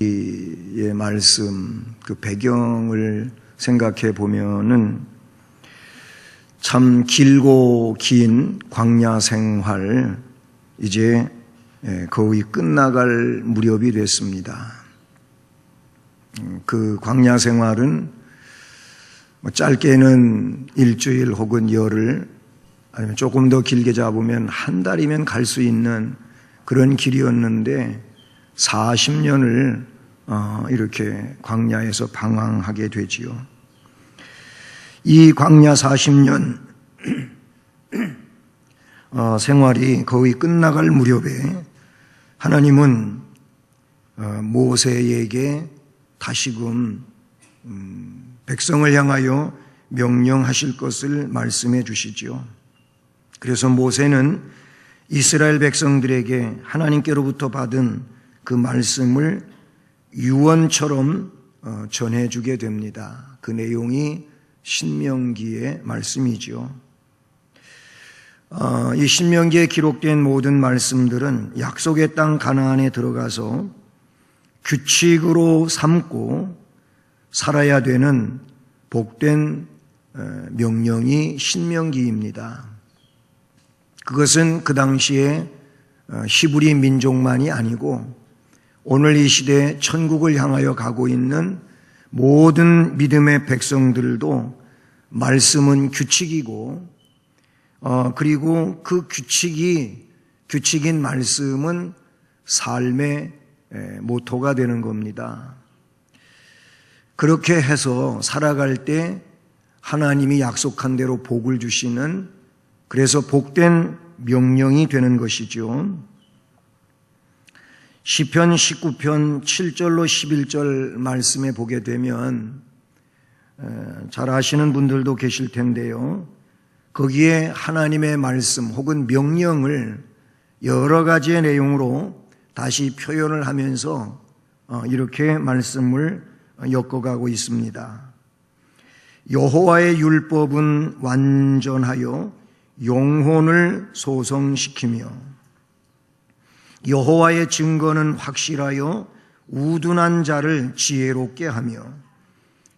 의 말씀, 그 배경을 생각해 보면은 참 길고 긴 광야 생활, 이제 거의 끝나갈 무렵이 됐습니다. 그 광야 생활은 짧게는 일주일 혹은 열흘, 아니면 조금 더 길게 잡으면 한 달이면 갈 수 있는 그런 길이었는데 40년을 이렇게 광야에서 방황하게 되지요. 이 광야 40년 생활이 거의 끝나갈 무렵에 하나님은 모세에게 다시금 백성을 향하여 명령하실 것을 말씀해 주시지요. 그래서 모세는 이스라엘 백성들에게 하나님께로부터 받은 그 말씀을 유언처럼 전해주게 됩니다. 그 내용이 신명기의 말씀이죠. 이 신명기에 기록된 모든 말씀들은 약속의 땅 가나안에 들어가서 규칙으로 삼고 살아야 되는 복된 명령이 신명기입니다. 그것은 그 당시에 히브리 민족만이 아니고 오늘 이 시대에 천국을 향하여 가고 있는 모든 믿음의 백성들도 말씀은 규칙이고 그리고 그 규칙인 말씀은 삶의 모토가 되는 겁니다. 그렇게 해서 살아갈 때 하나님이 약속한 대로 복을 주시는, 그래서 복된 명령이 되는 것이죠. 시편 19편 7절로 11절 말씀에 보게 되면 잘 아시는 분들도 계실 텐데요. 거기에 하나님의 말씀 혹은 명령을 여러 가지의 내용으로 다시 표현을 하면서 이렇게 말씀을 엮어가고 있습니다. 여호와의 율법은 완전하여 영혼을 소성시키며 여호와의 증거는 확실하여 우둔한 자를 지혜롭게 하며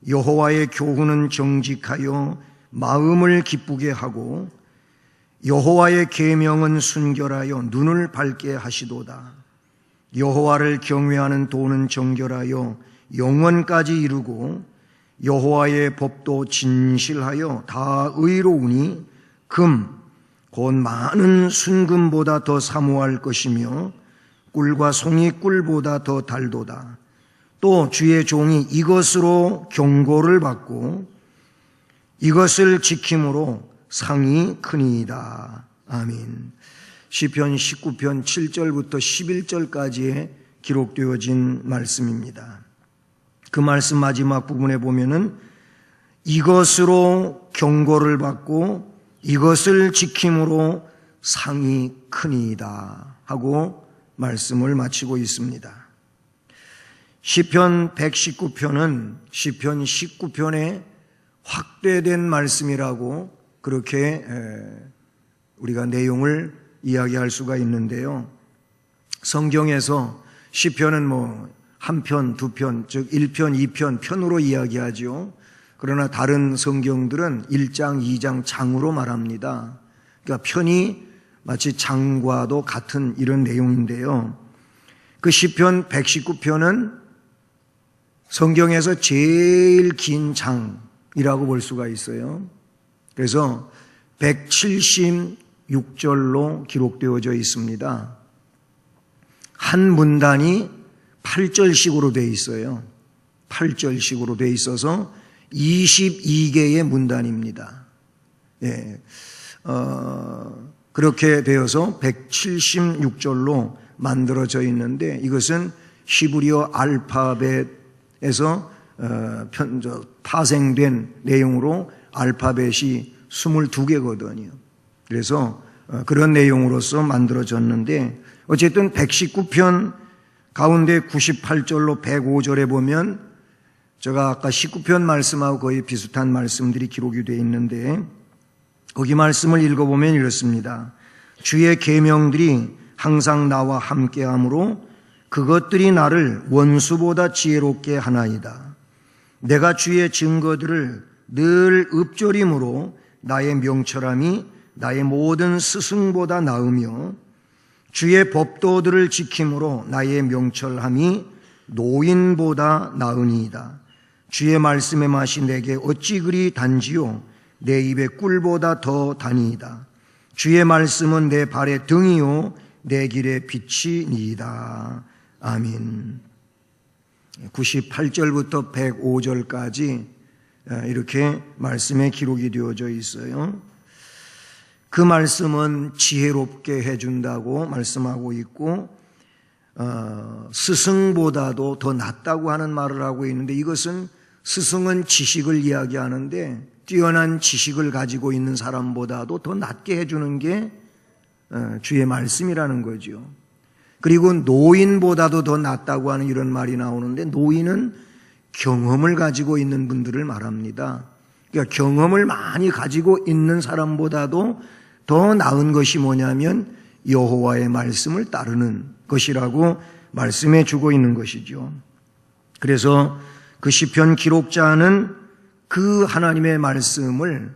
여호와의 교훈은 정직하여 마음을 기쁘게 하고 여호와의 계명은 순결하여 눈을 밝게 하시도다. 여호와를 경외하는 도는 정결하여 영원까지 이루고 여호와의 법도 진실하여 다 의로우니 금 곧 많은 순금보다 더 사모할 것이며 꿀과 송이 꿀보다 더 달도다. 또 주의 종이 이것으로 경고를 받고 이것을 지킴으로 상이 크니이다. 아멘. 시편 19편 7절부터 11절까지에 기록되어진 말씀입니다. 그 말씀 마지막 부분에 보면은 이것으로 경고를 받고 이것을 지킴으로 상이 크니이다 하고 말씀을 마치고 있습니다. 시편 119편은 시편 19편의 확대된 말씀이라고 그렇게 우리가 내용을 이야기할 수가 있는데요. 성경에서 시편은 한 편, 두 편, 즉 1편, 2편, 편으로 이야기하죠. 그러나 다른 성경들은 1장, 2장, 장으로 말합니다. 그러니까 편이 마치 장과도 같은 이런 내용인데요. 그 시편 119편은 성경에서 제일 긴 장이라고 볼 수가 있어요. 그래서 176절로 기록되어져 있습니다. 한 문단이 8절씩으로 되어 있어요. 8절씩으로 되어 있어서 22개의 문단입니다. 그렇게 되어서 176절로 만들어져 있는데 이것은 히브리어 알파벳에서 파생된 내용으로 알파벳이 22개거든요. 그래서 그런 내용으로서 만들어졌는데 어쨌든 119편 가운데 98절로 105절에 보면 제가 아까 19편 말씀하고 거의 비슷한 말씀들이 기록이 되어 있는데 거기 말씀을 읽어보면 이렇습니다. 주의 계명들이 항상 나와 함께하므로 그것들이 나를 원수보다 지혜롭게 하나이다. 내가 주의 증거들을 늘 읊조림으로 나의 명철함이 나의 모든 스승보다 나으며 주의 법도들을 지킴으로 나의 명철함이 노인보다 나으니이다. 주의 말씀의 맛이 내게 어찌 그리 단지요 내 입의 꿀보다 더 다니이다. 주의 말씀은 내 발의 등이요 내 길의 빛이니이다. 아멘. 98절부터 105절까지 이렇게 말씀에 기록이 되어져 있어요. 그 말씀은 지혜롭게 해준다고 말씀하고 있고 스승보다도 더 낫다고 하는 말을 하고 있는데, 이것은 스승은 지식을 이야기하는데 뛰어난 지식을 가지고 있는 사람보다도 더 낫게 해주는 게 주의 말씀이라는 거죠. 그리고 노인보다도 더 낫다고 하는 이런 말이 나오는데, 노인은 경험을 가지고 있는 분들을 말합니다. 그러니까 경험을 많이 가지고 있는 사람보다도 더 나은 것이 뭐냐면 여호와의 말씀을 따르는 것이라고 말씀해 주고 있는 것이죠. 그래서 그 시편 기록자는 그 하나님의 말씀을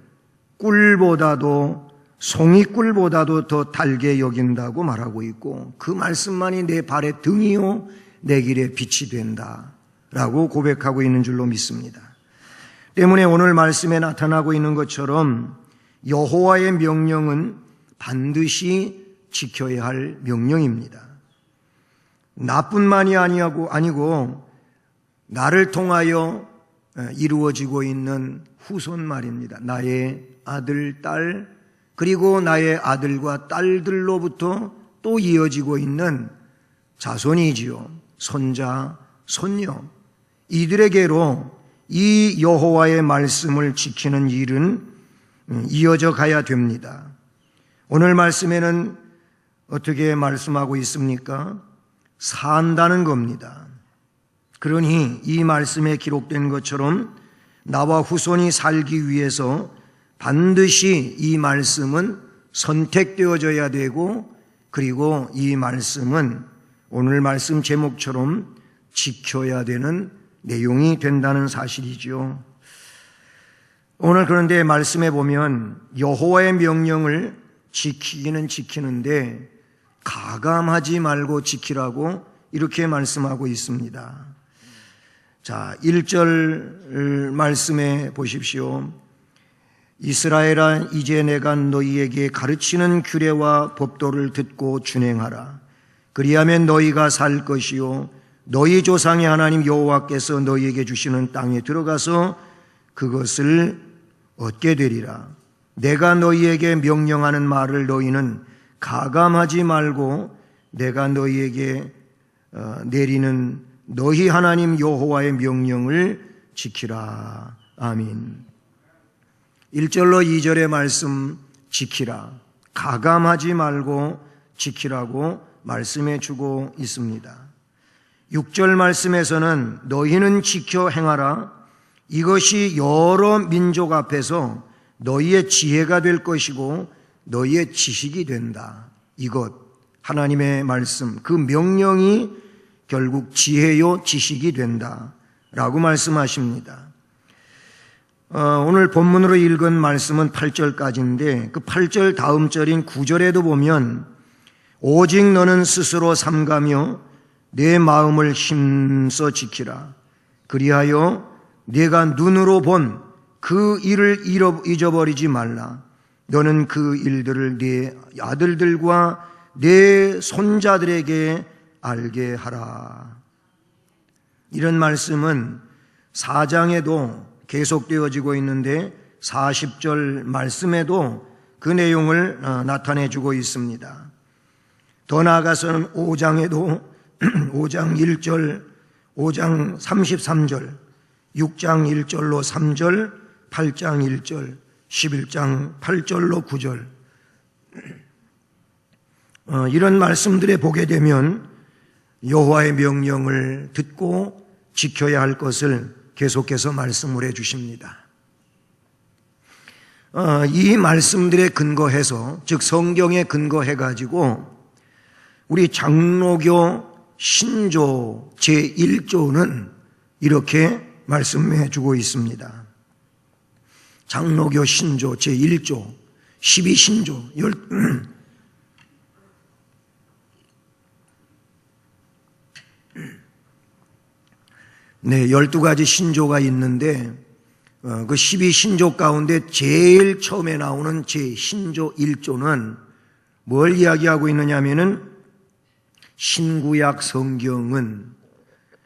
꿀보다도 송이꿀보다도 더 달게 여긴다고 말하고 있고, 그 말씀만이 내 발의 등이요 내 길의 빛이 된다라고 고백하고 있는 줄로 믿습니다. 때문에 오늘 말씀에 나타나고 있는 것처럼 여호와의 명령은 반드시 지켜야 할 명령입니다. 나뿐만이 아니고 나를 통하여 이루어지고 있는 후손 말입니다. 나의 아들, 딸, 그리고 나의 아들과 딸들로부터 또 이어지고 있는 자손이지요. 손자, 손녀. 이들에게로 이 여호와의 말씀을 지키는 일은 이어져 가야 됩니다. 오늘 말씀에는 어떻게 말씀하고 있습니까? 산다는 겁니다. 그러니 이 말씀에 기록된 것처럼 나와 후손이 살기 위해서 반드시 이 말씀은 선택되어져야 되고, 그리고 이 말씀은 오늘 말씀 제목처럼 지켜야 되는 내용이 된다는 사실이죠. 오늘 그런데 말씀에 보면 여호와의 명령을 지키기는 지키는데 가감하지 말고 지키라고 이렇게 말씀하고 있습니다. 자, 1절 말씀에 보십시오. 이스라엘아, 이제 내가 너희에게 가르치는 규례와 법도를 듣고 준행하라. 그리하면 너희가 살 것이요 너희 조상의 하나님 여호와께서 너희에게 주시는 땅에 들어가서 그것을 얻게 되리라. 내가 너희에게 명령하는 말을 너희는 가감하지 말고 내가 너희에게 내리는 너희 하나님 여호와의 명령을 지키라. 아멘. 1절로 2절의 말씀 지키라. 가감하지 말고 지키라고 말씀해 주고 있습니다. 6절 말씀에서는 너희는 지켜 행하라. 이것이 여러 민족 앞에서 너희의 지혜가 될 것이고 너희의 지식이 된다. 이것 하나님의 말씀, 그 명령이 결국 지혜요 지식이 된다라고 말씀하십니다. 오늘 본문으로 읽은 말씀은 8절까지인데 그 8절 다음 절인 9절에도 보면 오직 너는 스스로 삼가며 내 마음을 힘써 지키라. 그리하여 네가 눈으로 본 그 일을 잊어버리지 말라. 너는 그 일들을 네 아들들과 네 손자들에게 알게 하라. 이런 말씀은 4장에도 계속되어지고 있는데 40절 말씀에도 그 내용을 나타내주고 있습니다. 더 나아가서는 5장에도 5장 1절, 5장 33절, 6장 1절로 3절, 8장 1절, 11장 8절로 9절 이런 말씀들에 보게 되면 여호와의 명령을 듣고 지켜야 할 것을 계속해서 말씀을 해 주십니다. 이 말씀들에 근거해서, 즉 성경에 근거해 가지고 우리 장로교 신조 제1조는 이렇게 말씀해 주고 있습니다. 장로교 신조 제1조 12신조 네, 12가지 신조가 있는데 그 12신조 가운데 제일 처음에 나오는 제 신조 1조는 뭘 이야기하고 있느냐면은 신구약 성경은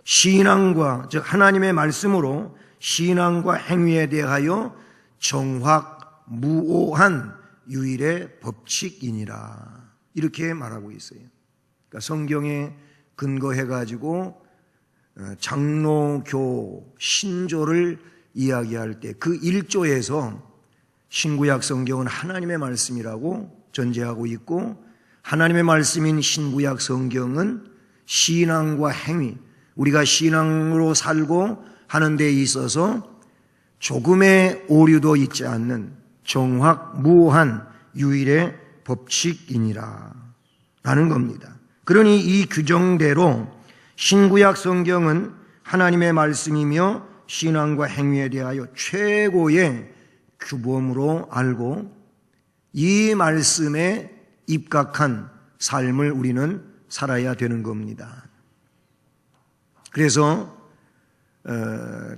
신앙과, 즉 하나님의 말씀으로 신앙과 행위에 대하여 정확무오한 유일의 법칙이니라, 이렇게 말하고 있어요. 그러니까 성경에 근거해 가지고 장로교 신조를 이야기할 때 그 1조에서 신구약 성경은 하나님의 말씀이라고 전제하고 있고, 하나님의 말씀인 신구약 성경은 신앙과 행위, 우리가 신앙으로 살고 하는 데 있어서 조금의 오류도 있지 않는 정확무오한 유일의 법칙이니라 라는 겁니다. 그러니 이 규정대로 신구약 성경은 하나님의 말씀이며 신앙과 행위에 대하여 최고의 규범으로 알고 이 말씀에 입각한 삶을 우리는 살아야 되는 겁니다. 그래서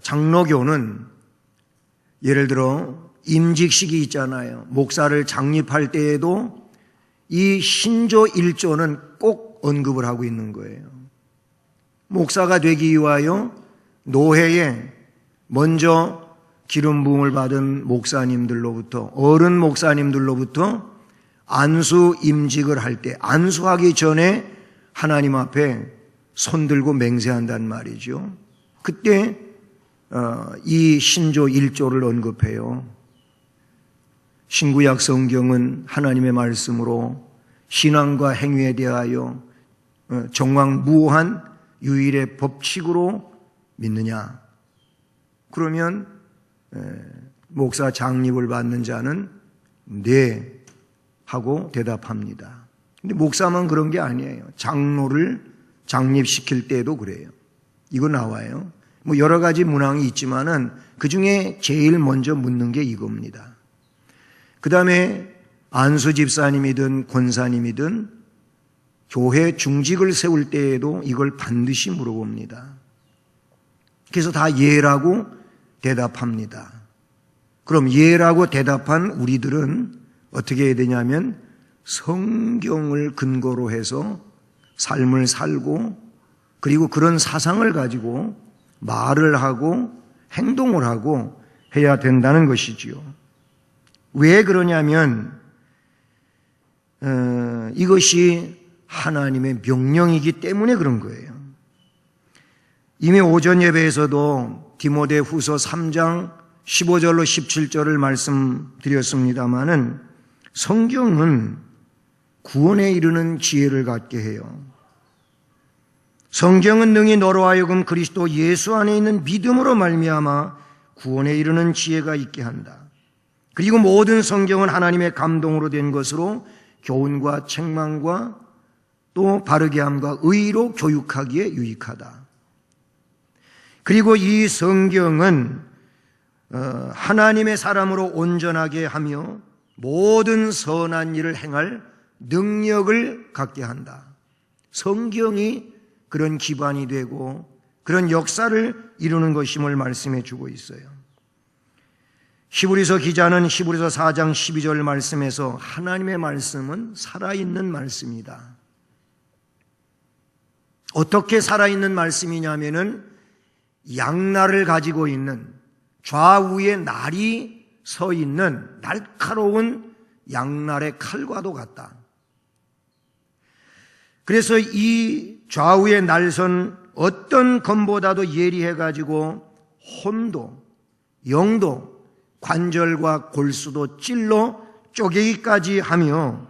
장로교는 예를 들어 임직식이 있잖아요. 목사를 장립할 때에도 이 신조 1조는 꼭 언급을 하고 있는 거예요. 목사가 되기 위하여 노회에 먼저 기름 부음을 받은 목사님들로부터, 어른 목사님들로부터 안수 임직을 할 때 안수하기 전에 하나님 앞에 손들고 맹세한단 말이죠. 그때 이 신조 1조를 언급해요. 신구약 성경은 하나님의 말씀으로 신앙과 행위에 대하여 정확무오한 유일의 법칙으로 믿느냐? 그러면 목사 장립을 받는 자는 네 하고 대답합니다. 근데 목사만 그런 게 아니에요. 장로를 장립시킬 때도 그래요. 이거 나와요. 뭐 여러 가지 문항이 있지만은 그 중에 제일 먼저 묻는 게 이겁니다. 그 다음에 안수 집사님이든 권사님이든 교회 중직을 세울 때에도 이걸 반드시 물어봅니다. 그래서 다 예라고 대답합니다. 그럼 예라고 대답한 우리들은 어떻게 해야 되냐면 성경을 근거로 해서 삶을 살고, 그리고 그런 사상을 가지고 말을 하고 행동을 하고 해야 된다는 것이지요. 왜 그러냐면 이것이 하나님의 명령이기 때문에 그런 거예요. 이미 오전 예배에서도 디모데후서 3장 15절로 17절을 말씀드렸습니다마는 성경은 구원에 이르는 지혜를 갖게 해요. 성경은 능히 너로 하여금 그리스도 예수 안에 있는 믿음으로 말미암아 구원에 이르는 지혜가 있게 한다. 그리고 모든 성경은 하나님의 감동으로 된 것으로 교훈과 책망과 또 바르게 함과 의로 교육하기에 유익하다. 그리고 이 성경은 하나님의 사람으로 온전하게 하며 모든 선한 일을 행할 능력을 갖게 한다. 성경이 그런 기반이 되고 그런 역사를 이루는 것임을 말씀해 주고 있어요. 히브리서 기자는 히브리서 4장 12절 말씀에서 하나님의 말씀은 살아있는 말씀이다. 어떻게 살아있는 말씀이냐면은 양날을 가지고 있는, 좌우에 날이 서 있는 날카로운 양날의 칼과도 같다. 그래서 이 좌우에 날선 어떤 검보다도 예리해 가지고 혼도, 영도, 관절과 골수도 찔러 쪼개기까지 하며,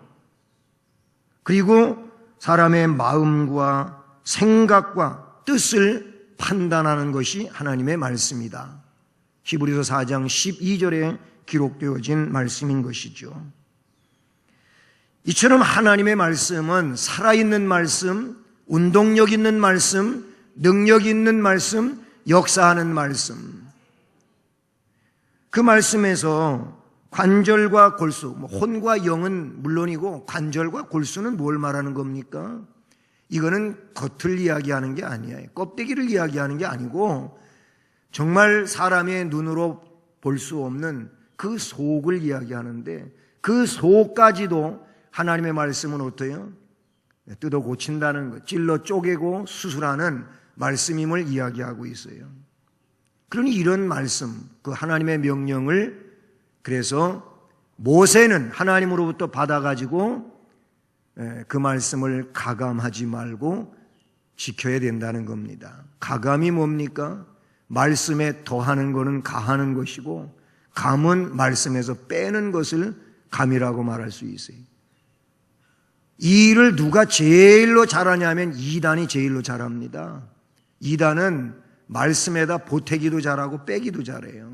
그리고 사람의 마음과 생각과 뜻을 판단하는 것이 하나님의 말씀이다. 히브리서 4장 12절에 기록되어진 말씀인 것이죠. 이처럼 하나님의 말씀은 살아있는 말씀, 운동력 있는 말씀, 능력 있는 말씀, 역사하는 말씀. 그 말씀에서 관절과 골수, 혼과 영은 물론이고 관절과 골수는 뭘 말하는 겁니까? 이거는 겉을 이야기하는 게 아니에요. 껍데기를 이야기하는 게 아니고 정말 사람의 눈으로 볼 수 없는 그 속을 이야기하는데, 그 속까지도 하나님의 말씀은 어때요? 뜯어 고친다는 것, 찔러 쪼개고 수술하는 말씀임을 이야기하고 있어요. 그러니 이런 말씀, 그 하나님의 명령을 그래서 모세는 하나님으로부터 받아가지고 그 말씀을 가감하지 말고 지켜야 된다는 겁니다. 가감이 뭡니까? 말씀에 더하는 것은 가하는 것이고, 감은 말씀에서 빼는 것을 감이라고 말할 수 있어요. 이 일을 누가 제일로 잘하냐면 이단이 제일로 잘합니다. 이단은 말씀에다 보태기도 잘하고 빼기도 잘해요.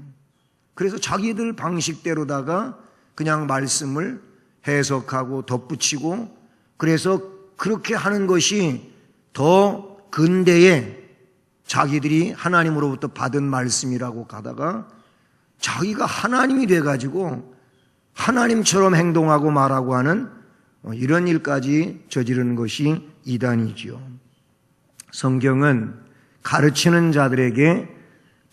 그래서 자기들 방식대로다가 그냥 말씀을 해석하고 덧붙이고, 그래서 그렇게 하는 것이 더 근대에 자기들이 하나님으로부터 받은 말씀이라고 가다가 자기가 하나님이 돼가지고 하나님처럼 행동하고 말하고 하는 이런 일까지 저지르는 것이 이단이지요. 성경은 가르치는 자들에게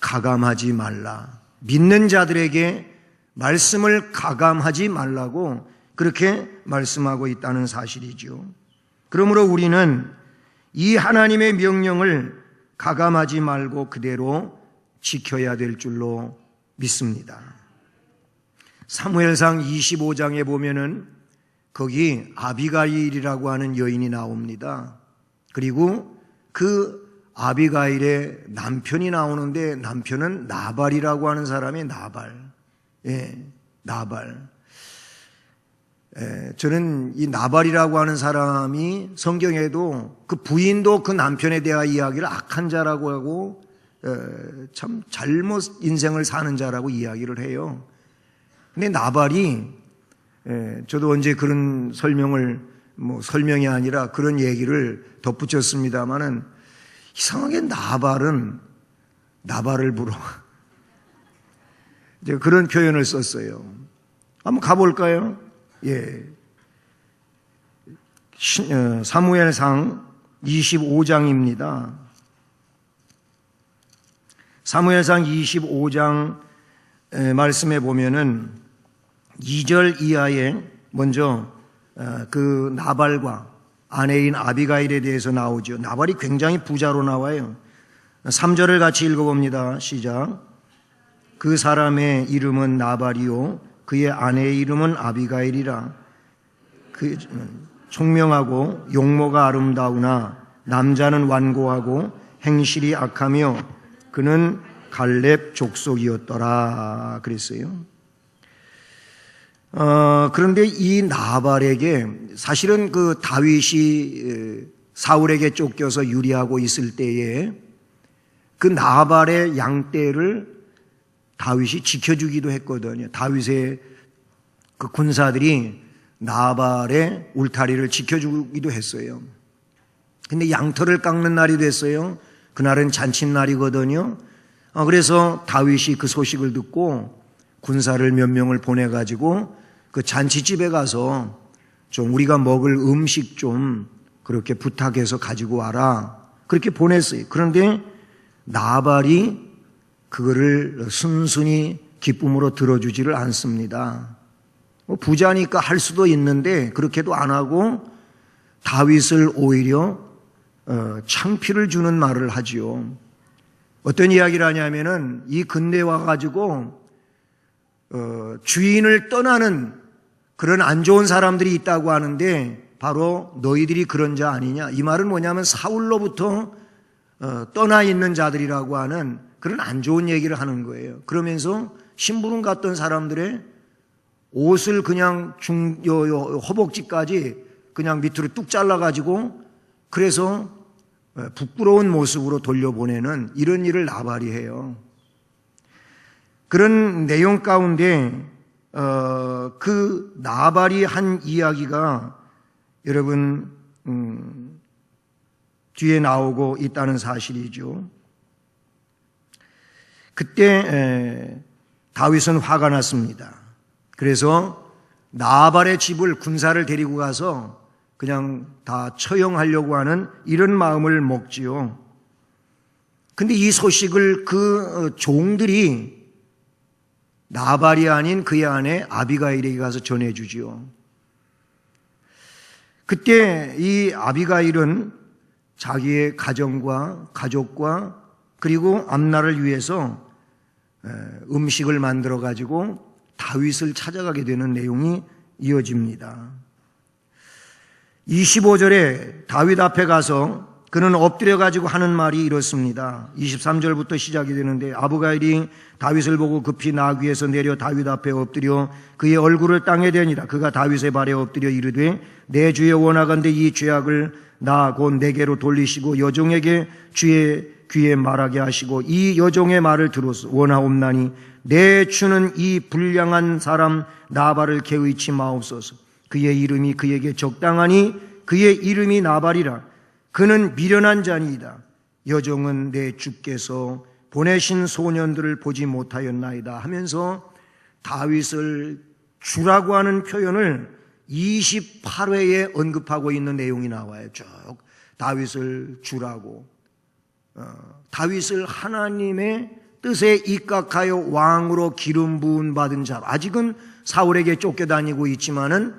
가감하지 말라, 믿는 자들에게 말씀을 가감하지 말라고 그렇게 말씀하고 있다는 사실이죠. 그러므로 우리는 이 하나님의 명령을 가감하지 말고 그대로 지켜야 될 줄로 믿습니다. 사무엘상 25장에 보면은 거기 아비가일이라고 하는 여인이 나옵니다. 그리고 그 아비가일의 남편이 나오는데, 남편은 나발이라고 하는 사람이 나발. 나발. 저는 이 나발이라고 하는 사람이 성경에도 그 부인도 그 남편에 대한 이야기를 악한 자라고 하고 참 잘못 인생을 사는 자라고 이야기를 해요. 근데 나발이, 저도 언제 그런 설명을, 설명이 아니라 그런 얘기를 덧붙였습니다마는, 이상하게 나발을 물어. 이제 그런 표현을 썼어요. 한번 가볼까요? 사무엘상 25장입니다. 사무엘상 25장 말씀에 보면은 2절 이하에 먼저 그 나발과 아내인 아비가일에 대해서 나오죠. 나발이 굉장히 부자로 나와요. 3절을 같이 읽어봅니다. 시작. 그 사람의 이름은 나발이요 그의 아내의 이름은 아비가일이라. 그 총명하고 용모가 아름다우나 남자는 완고하고 행실이 악하며 그는 갈렙 족속이었더라 그랬어요. 그런데 이 나발에게 사실은 그 다윗이 사울에게 쫓겨서 유리하고 있을 때에 그 나발의 양떼를 다윗이 지켜주기도 했거든요. 다윗의 그 군사들이 나발의 울타리를 지켜주기도 했어요. 근데 양털을 깎는 날이 됐어요. 그날은 잔칫날이거든요. 그래서 다윗이 그 소식을 듣고 군사를 몇 명을 보내가지고 그 잔치집에 가서 좀 우리가 먹을 음식 좀 그렇게 부탁해서 가지고 와라. 그렇게 보냈어요. 그런데 나발이 그거를 순순히 기쁨으로 들어주지를 않습니다. 부자니까 할 수도 있는데 그렇게도 안 하고 다윗을 오히려 창피를 주는 말을 하지요. 어떤 이야기를 하냐면은 이 근대에 와가지고 주인을 떠나는 그런 안 좋은 사람들이 있다고 하는데 바로 너희들이 그런 자 아니냐. 이 말은 뭐냐면 사울로부터 떠나 있는 자들이라고 하는 그런 안 좋은 얘기를 하는 거예요. 그러면서 심부름 갔던 사람들의 옷을 그냥 허벅지까지 그냥 밑으로 뚝 잘라가지고 그래서 부끄러운 모습으로 돌려보내는 이런 일을 나발이 해요. 그런 내용 가운데 그 나발이 한 이야기가 여러분 뒤에 나오고 있다는 사실이죠. 그때 다윗은 화가 났습니다. 그래서 나발의 집을 군사를 데리고 가서 그냥 다 처형하려고 하는 이런 마음을 먹지요. 근데 이 소식을 그 종들이 나발이 아닌 그의 아내 아비가일에게 가서 전해주지요. 그때 이 아비가일은 자기의 가정과 가족과 그리고 앞날을 위해서 음식을 만들어 가지고 다윗을 찾아가게 되는 내용이 이어집니다. 25절에 다윗 앞에 가서 그는 엎드려 가지고 하는 말이 이렇습니다. 23절부터 시작이 되는데 아비가일이 다윗을 보고 급히 나귀 위에서 내려 다윗 앞에 엎드려 그의 얼굴을 땅에 대니라. 그가 다윗의 발에 엎드려 이르되 내 주여 원하건대 이 죄악을 나 곧 내게로 돌리시고 여종에게 주의 귀에 말하게 하시고 이 여종의 말을 들어서 원하옵나니 내 주는 이 불량한 사람 나발을 개의치 마옵소서. 그의 이름이 그에게 적당하니 그의 이름이 나발이라. 그는 미련한 자니이다. 여종은 내 주께서 보내신 소년들을 보지 못하였나이다 하면서 다윗을 주라고 하는 표현을 28회에 언급하고 있는 내용이 나와요. 쭉 다윗을 주라고, 다윗을 하나님의 뜻에 입각하여 왕으로 기름 부음 받은 자, 아직은 사울에게 쫓겨다니고 있지만은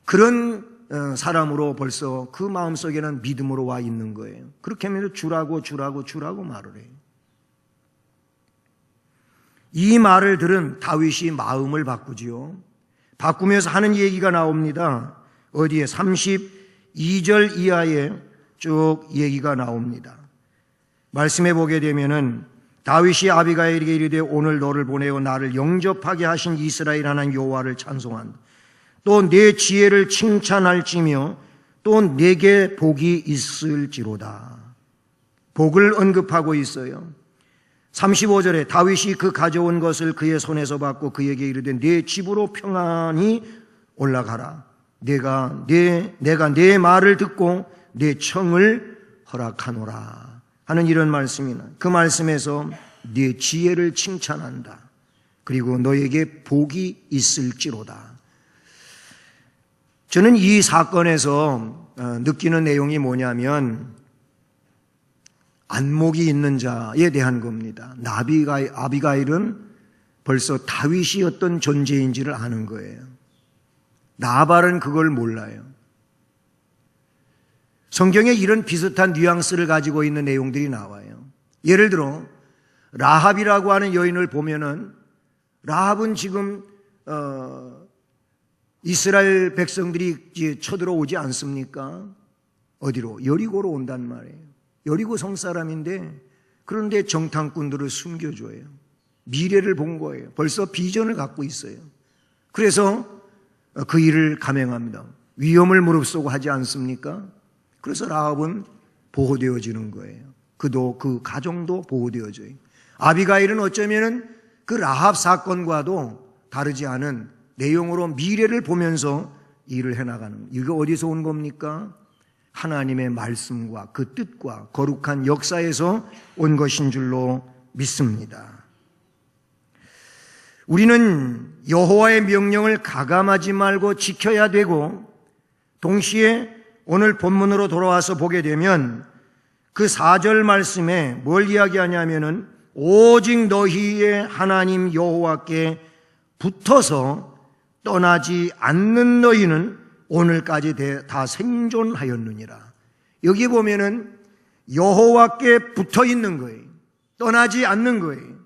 그런 사람으로 벌써 그 마음속에는 믿음으로 와 있는 거예요. 그렇게 하면서 주라고 말을 해요. 이 말을 들은 다윗이 마음을 바꾸지요. 바꾸면서 하는 얘기가 나옵니다. 어디에? 32절 이하에 쭉 얘기가 나옵니다. 말씀해 보게 되면은 다윗이 아비가일에게 이르되 오늘 너를 보내어 나를 영접하게 하신 이스라엘 하나님 여호와를 찬송한다. 또 내 지혜를 칭찬할지며 또 내게 복이 있을지로다. 복을 언급하고 있어요. 35절에 다윗이 그 가져온 것을 그의 손에서 받고 그에게 이르되 내 집으로 평안히 올라가라. 내가 내 말을 듣고 내 청을 허락하노라 하는 이런 말씀이나 그 말씀에서 네 지혜를 칭찬한다. 그리고 너에게 복이 있을지로다. 저는 이 사건에서 느끼는 내용이 뭐냐면 안목이 있는 자에 대한 겁니다. 아비가일은 벌써 다윗이 어떤 존재인지를 아는 거예요. 나발은 그걸 몰라요. 성경에 이런 비슷한 뉘앙스를 가지고 있는 내용들이 나와요. 예를 들어 라합이라고 하는 여인을 보면은 라합은 지금 이스라엘 백성들이 쳐들어오지 않습니까? 어디로? 여리고로 온단 말이에요. 여리고 성사람인데 그런데 정탐꾼들을 숨겨줘요. 미래를 본 거예요. 벌써 비전을 갖고 있어요. 그래서 그 일을 감행합니다. 위험을 무릅쓰고 하지 않습니까? 그래서 라합은 보호되어지는 거예요. 그도 그 가정도 보호되어져요. 아비가일은 어쩌면은 그 라합 사건과도 다르지 않은 내용으로 미래를 보면서 일을 해나가는, 이거 어디서 온 겁니까? 하나님의 말씀과 그 뜻과 거룩한 역사에서 온 것인 줄로 믿습니다. 우리는 여호와의 명령을 가감하지 말고 지켜야 되고, 동시에 오늘 본문으로 돌아와서 보게 되면 그 4절 말씀에 뭘 이야기하냐면은 오직 너희의 하나님 여호와께 붙어서 떠나지 않는 너희는 오늘까지 다 생존하였느니라. 여기 보면은 여호와께 붙어 있는 거예요. 떠나지 않는 거예요.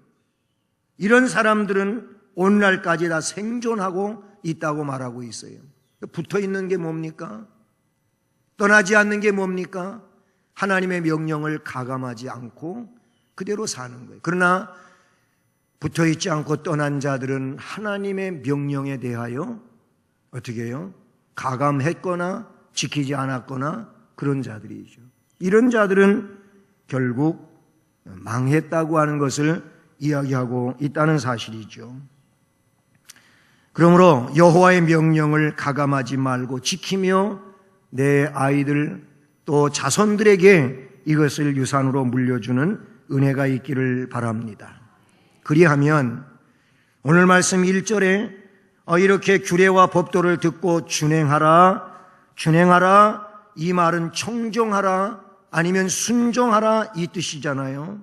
이런 사람들은 오늘날까지 다 생존하고 있다고 말하고 있어요. 붙어 있는 게 뭡니까? 떠나지 않는 게 뭡니까? 하나님의 명령을 가감하지 않고 그대로 사는 거예요. 그러나 붙어 있지 않고 떠난 자들은 하나님의 명령에 대하여 어떻게 해요? 가감했거나 지키지 않았거나 그런 자들이죠. 이런 자들은 결국 망했다고 하는 것을 이야기하고 있다는 사실이죠. 그러므로 여호와의 명령을 가감하지 말고 지키며 내 아이들 또 자손들에게 이것을 유산으로 물려주는 은혜가 있기를 바랍니다. 그리하면 오늘 말씀 1절에 이렇게 규례와 법도를 듣고 준행하라 이 말은 청종하라 아니면 순종하라 이 뜻이잖아요.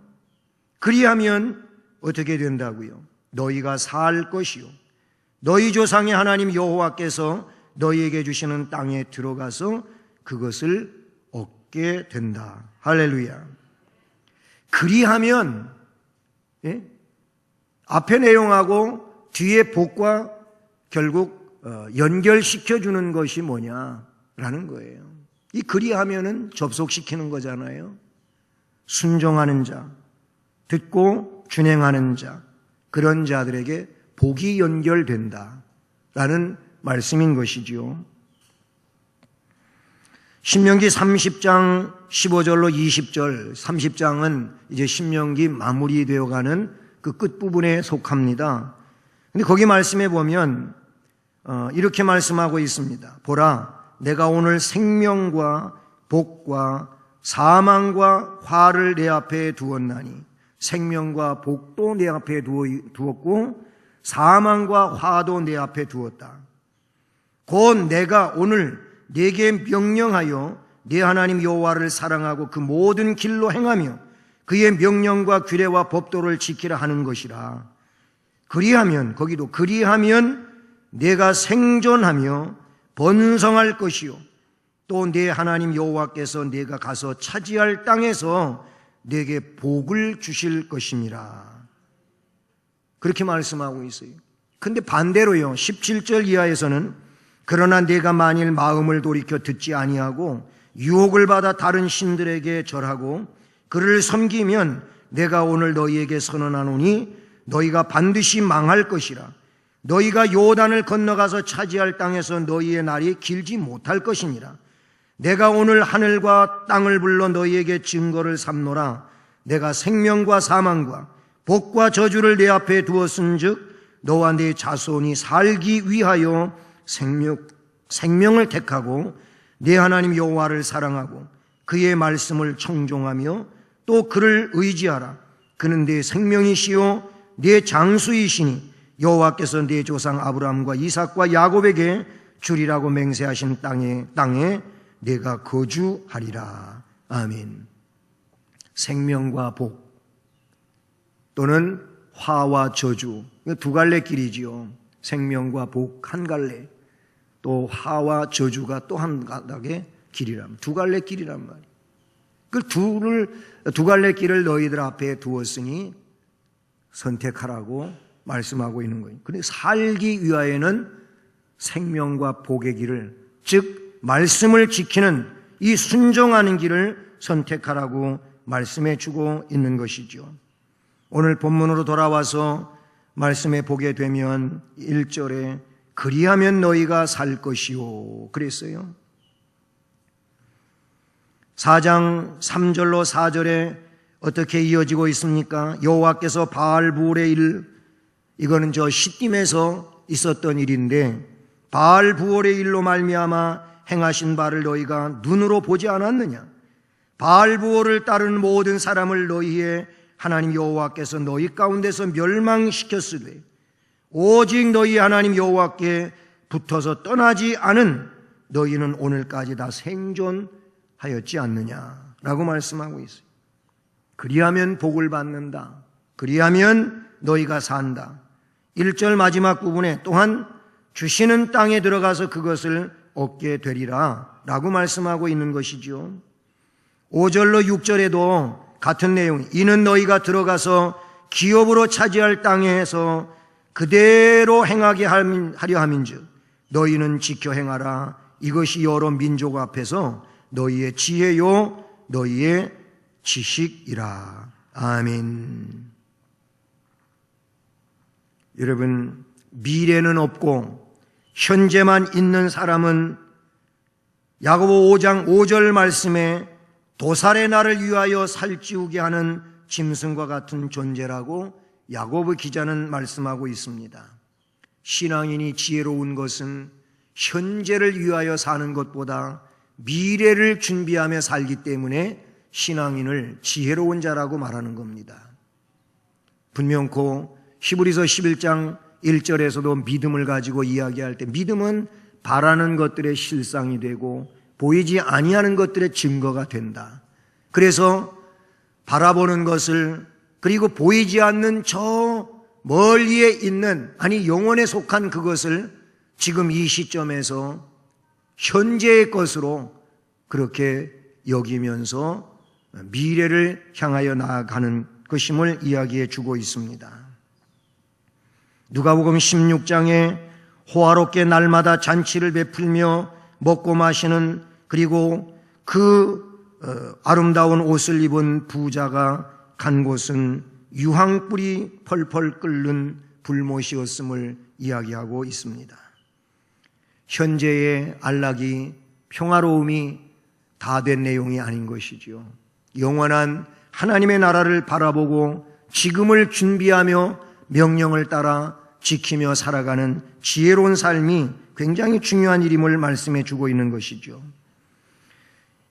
그리하면 어떻게 된다고요? 너희가 살 것이요 너희 조상의 하나님 여호와께서 너희에게 주시는 땅에 들어가서 그것을 얻게 된다. 할렐루야. 그리하면 앞의 내용하고 뒤의 복과 결국 연결시켜주는 것이 뭐냐라는 거예요. 이 그리하면은 접속시키는 거잖아요. 순종하는 자, 듣고 준행하는 자, 그런 자들에게 복이 연결된다라는 말씀인 것이지요. 신명기 30장 15절로 20절, 30장은 이제 신명기 마무리되어가는 그 끝부분에 속합니다. 근데 거기 말씀해 보면 이렇게 말씀하고 있습니다. 보라, 내가 오늘 생명과 복과 사망과 화를 내 앞에 두었나니, 생명과 복도 내 앞에 두었고 사망과 화도 내 앞에 두었다. 곧 내가 오늘 네게 명령하여 네 하나님 여호와를 사랑하고 그 모든 길로 행하며 그의 명령과 규례와 법도를 지키라 하는 것이라. 그리하면, 거기도 그리하면 내가 생존하며 번성할 것이요 또 네 하나님 여호와께서 네가 가서 차지할 땅에서 네게 복을 주실 것임이라. 그렇게 말씀하고 있어요. 근데 반대로요, 17절 이하에서는 그러나 네가 만일 마음을 돌이켜 듣지 아니하고 유혹을 받아 다른 신들에게 절하고 그를 섬기면 내가 오늘 너희에게 선언하노니 너희가 반드시 망할 것이라. 너희가 요단을 건너가서 차지할 땅에서 너희의 날이 길지 못할 것이니라. 내가 오늘 하늘과 땅을 불러 너희에게 증거를 삼노라. 내가 생명과 사망과 복과 저주를 내 앞에 두었은즉 너와 네 자손이 살기 위하여 생명을 택하고 네 하나님 여호와를 사랑하고 그의 말씀을 청종하며 또 그를 의지하라. 그는 네 생명이시요 네 장수이시니 여호와께서 네 조상 아브라함과 이삭과 야곱에게 주리라고 맹세하신 땅에 내가 거주하리라. 아멘. 생명과 복 또는 화와 저주, 두 갈래 길이지요. 생명과 복 한 갈래, 또 화와 저주가 또 한 가닥의 길이란, 두 갈래 길이란 말이에요. 그 두 갈래 길을 너희들 앞에 두었으니 선택하라고 말씀하고 있는 거예요. 그런데 살기 위하여는 생명과 복의 길을, 즉 말씀을 지키는 이 순종하는 길을 선택하라고 말씀해 주고 있는 것이죠. 오늘 본문으로 돌아와서 말씀해 보게 되면 1절에 그리하면 너희가 살 것이요 그랬어요. 4장 3절로 4절에 어떻게 이어지고 있습니까? 여호와께서 바알부올의 일, 이거는 저 시딤에서 있었던 일인데 바알부올의 일로 말미암아 행하신 바를 너희가 눈으로 보지 않았느냐? 바알부올을 따르는 모든 사람을 너희의 하나님 여호와께서 너희 가운데서 멸망시켰으되 오직 너희 하나님 여호와께 붙어서 떠나지 않은 너희는 오늘까지 다 생존하였지 않느냐라고 말씀하고 있어요. 그리하면 복을 받는다. 그리하면 너희가 산다. 1절 마지막 부분에 또한 주시는 땅에 들어가서 그것을 얻게 되리라 라고 말씀하고 있는 것이죠. 5절로 6절에도 같은 내용, 이는 너희가 들어가서 기업으로 차지할 땅에서 그대로 행하게 하려 함인즉 너희는 지켜 행하라. 이것이 여러 민족 앞에서 너희의 지혜요 너희의 지식이라. 아멘. 여러분, 미래는 없고 현재만 있는 사람은 야고보 5장 5절 말씀에 도살의 날을 위하여 살찌우게 하는 짐승과 같은 존재라고 야고보 기자는 말씀하고 있습니다. 신앙인이 지혜로운 것은 현재를 위하여 사는 것보다 미래를 준비하며 살기 때문에 신앙인을 지혜로운 자라고 말하는 겁니다. 분명코 히브리서 11장 1절에서도 믿음을 가지고 이야기할 때 믿음은 바라는 것들의 실상이 되고 보이지 아니하는 것들의 증거가 된다. 그래서 바라보는 것을 그리고 보이지 않는 저 멀리에 있는 영원에 속한 그것을 지금 이 시점에서 현재의 것으로 그렇게 여기면서 미래를 향하여 나아가는 것임을 이야기해 주고 있습니다. 누가복음 16장에 호화롭게 날마다 잔치를 베풀며 먹고 마시는 그리고 그 아름다운 옷을 입은 부자가 간 곳은 유황불이 펄펄 끓는 불못이었음을 이야기하고 있습니다. 현재의 안락이 평화로움이 다 된 내용이 아닌 것이지요. 영원한 하나님의 나라를 바라보고 지금을 준비하며 명령을 따라 지키며 살아가는 지혜로운 삶이 굉장히 중요한 일임을 말씀해 주고 있는 것이죠.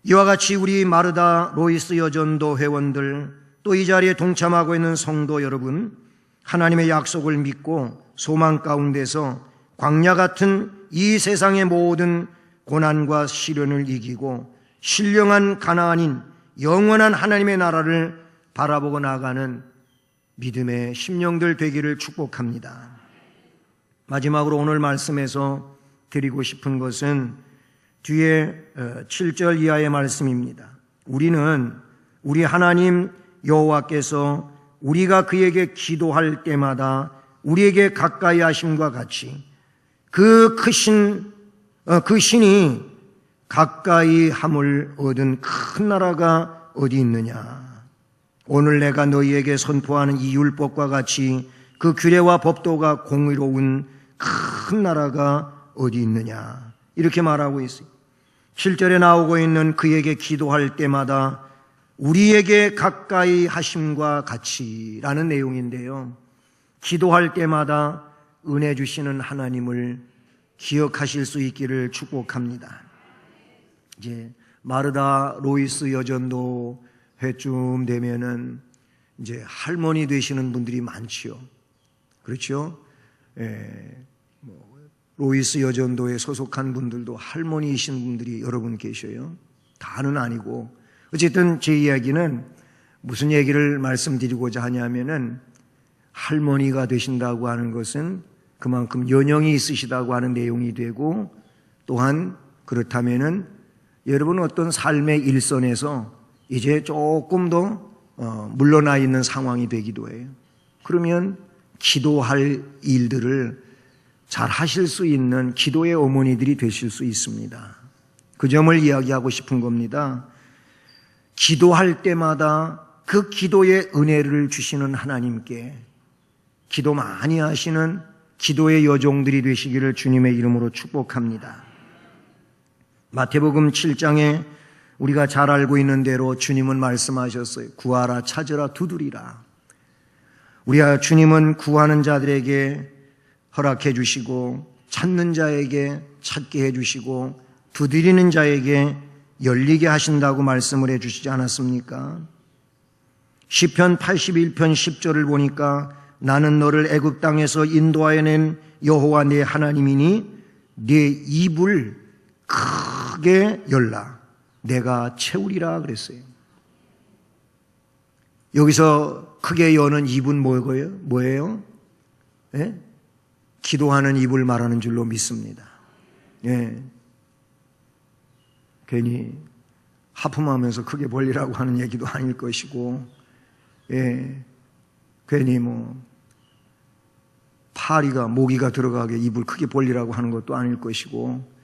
이와 같이 우리 마르다 로이스 여전도 회원들 또 이 자리에 동참하고 있는 성도 여러분, 하나님의 약속을 믿고 소망 가운데서 광야 같은 이 세상의 모든 고난과 시련을 이기고 신령한 가나안인 영원한 하나님의 나라를 바라보고 나아가는 믿음의 심령들 되기를 축복합니다. 마지막으로 오늘 말씀에서 드리고 싶은 것은 뒤에 7절 이하의 말씀입니다. 우리 하나님 여호와께서 우리가 그에게 기도할 때마다 우리에게 가까이 하심과 같이 그 신이 가까이 함을 얻은 큰 나라가 어디 있느냐. 오늘 내가 너희에게 선포하는 이 율법과 같이 그 규례와 법도가 공의로운 큰 나라가 어디 있느냐. 이렇게 말하고 있어요. 7절에 나오고 있는 그에게 기도할 때마다 우리에게 가까이 하심과 같이라는 내용인데요. 기도할 때마다 은혜 주시는 하나님을 기억하실 수 있기를 축복합니다. 이제 마르다 로이스 여전도 회쯤 되면은 이제 할머니 되시는 분들이 많지요. 그렇죠? 로이스 여전도에 소속한 분들도 할머니이신 분들이 여러분 계셔요. 다는 아니고. 어쨌든 제 이야기는 무슨 얘기를 말씀드리고자 하냐면은 할머니가 되신다고 하는 것은 그만큼 연령이 있으시다고 하는 내용이 되고 또한 그렇다면은 여러분 어떤 삶의 일선에서 이제 조금 더 물러나 있는 상황이 되기도 해요. 그러면 기도할 일들을 잘 하실 수 있는 기도의 어머니들이 되실 수 있습니다. 그 점을 이야기하고 싶은 겁니다. 기도할 때마다 그 기도의 은혜를 주시는 하나님께 기도 많이 하시는 기도의 여종들이 되시기를 주님의 이름으로 축복합니다. 마태복음 7장에 우리가 잘 알고 있는 대로 주님은 말씀하셨어요. 구하라, 찾으라, 두드리라. 우리가 주님은 구하는 자들에게 허락해 주시고 찾는 자에게 찾게 해 주시고 두드리는 자에게 열리게 하신다고 말씀을 해 주시지 않았습니까? 시편 81편 10절을 보니까 나는 너를 애굽 땅에서 인도하여 낸 여호와 네 하나님이니 네 입을 크게 열라 내가 채우리라 그랬어요. 여기서 크게 여는 입은 뭐예요? 예? 기도하는 입을 말하는 줄로 믿습니다. 예. 괜히 하품하면서 크게 벌리라고 하는 얘기도 아닐 것이고, 예. 괜히 파리가 모기가 들어가게 입을 크게 벌리라고 하는 것도 아닐 것이고,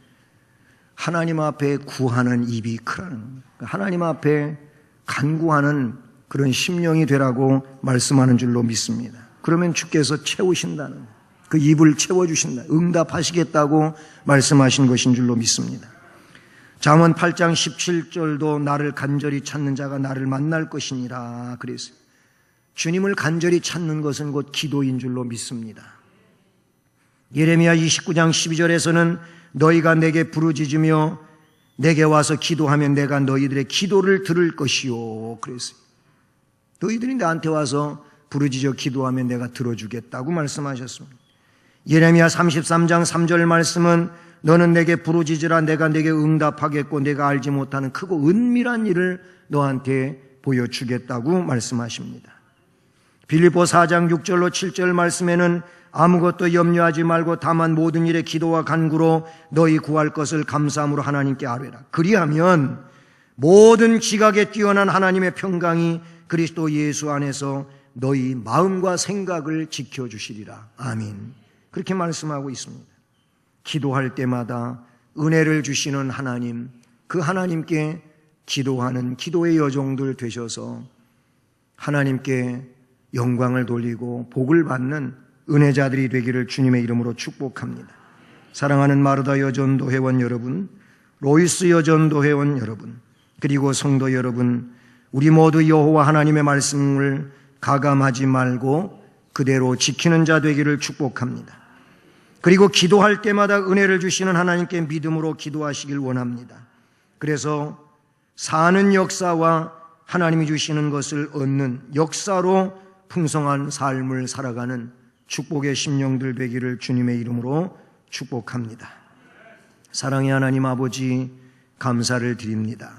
하나님 앞에 구하는 입이 크라는 겁니다. 하나님 앞에 간구하는 그런 심령이 되라고 말씀하는 줄로 믿습니다. 그러면 주께서 채우신다는, 그 입을 채워주신다, 응답하시겠다고 말씀하신 것인 줄로 믿습니다. 잠언 8장 17절도 나를 간절히 찾는 자가 나를 만날 것이니라 그랬어요. 주님을 간절히 찾는 것은 곧 기도인 줄로 믿습니다. 예레미야 29장 12절에서는 너희가 내게 부르짖으며 내게 와서 기도하면 내가 너희들의 기도를 들을 것이요. 그랬어요. 너희들이 나한테 와서 부르짖어 기도하면 내가 들어주겠다고 말씀하셨습니다. 예레미야 33장 3절 말씀은 너는 내게 부르짖으라 내가 내게 응답하겠고 내가 알지 못하는 크고 은밀한 일을 너한테 보여주겠다고 말씀하십니다. 빌립보 4장 6절로 7절 말씀에는 아무것도 염려하지 말고 다만 모든 일에 기도와 간구로 너희 구할 것을 감사함으로 하나님께 아뢰라. 그리하면 모든 지각에 뛰어난 하나님의 평강이 그리스도 예수 안에서 너희 마음과 생각을 지켜주시리라. 아멘. 그렇게 말씀하고 있습니다. 기도할 때마다 은혜를 주시는 하나님, 그 하나님께 기도하는 기도의 여종들 되셔서 하나님께 영광을 돌리고 복을 받는 은혜자들이 되기를 주님의 이름으로 축복합니다. 사랑하는 마르다 여전도 회원 여러분, 로이스 여전도 회원 여러분, 그리고 성도 여러분, 우리 모두 여호와 하나님의 말씀을 가감하지 말고 그대로 지키는 자 되기를 축복합니다. 그리고 기도할 때마다 은혜를 주시는 하나님께 믿음으로 기도하시길 원합니다. 그래서 사는 역사와 하나님이 주시는 것을 얻는 역사로 풍성한 삶을 살아가는 축복의 심령들 되기를 주님의 이름으로 축복합니다. 사랑의 하나님 아버지, 감사를 드립니다.